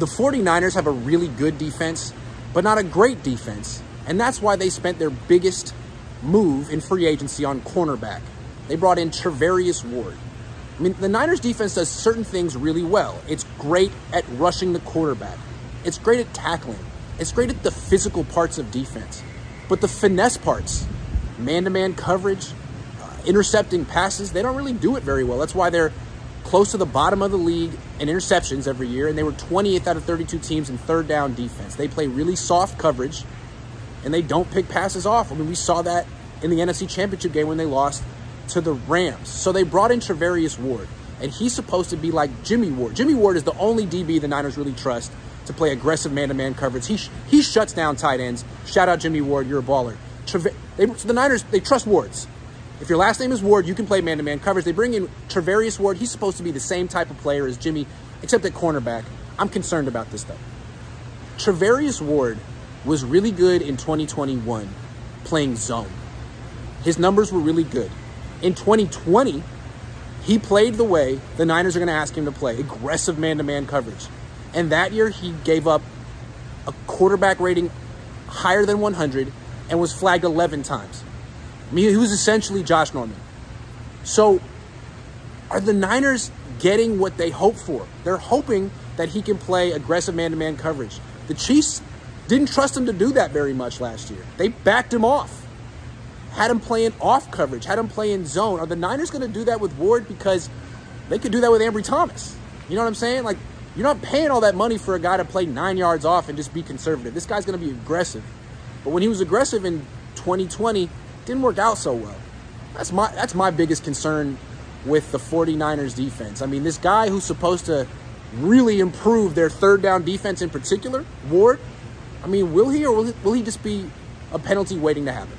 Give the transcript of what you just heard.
The 49ers have a really good defense, but not a great defense. And that's why they spent their biggest move in free agency on cornerback. They brought in Trevarius Ward. I mean, the Niners defense does certain things really well. It's great at rushing the quarterback. It's great at tackling. It's great at the physical parts of defense. But the finesse parts, man-to-man coverage, intercepting passes, they don't really do it very well. That's why they're close to the bottom of the league in interceptions every year, and they were 20th out of 32 teams in third down defense. They play really soft coverage, and they don't pick passes off. I mean, we saw that in the NFC Championship game when they lost to the Rams. So they brought in Trevarius Ward, and he's supposed to be like Jimmy Ward. Jimmy Ward is the only DB the Niners really trust to play aggressive man-to-man coverage. He shuts down tight ends. Shout out Jimmy Ward, you're a baller. So the Niners, they trust Wards. If your last name is Ward, you can play man-to-man coverage. They bring in Trevarius Ward. He's supposed to be the same type of player as Jimmy, except at cornerback. I'm concerned about this, though. Trevarius Ward was really good in 2021 playing zone. His numbers were really good. In 2020, he played the way the Niners are going to ask him to play, aggressive man-to-man coverage. And that year, he gave up a quarterback rating higher than 100 and was flagged 11 times. I mean, he was essentially Josh Norman. So are the Niners getting what they hope for? They're hoping that he can play aggressive man-to-man coverage. The Chiefs didn't trust him to do that very much last year. They backed him off, had him playing off coverage, had him play in zone. Are the Niners going to do that with Ward? Because they could do that with Ambry Thomas. You know what I'm saying? Like, you're not paying all that money for a guy to play 9 yards off and just be conservative. This guy's going to be aggressive. But when he was aggressive in 2020, didn't work out so well. That's my biggest concern with the 49ers defense. I mean, this guy who's supposed to really improve their third down defense in particular, Ward, I mean, will he, or will he just be a penalty waiting to happen?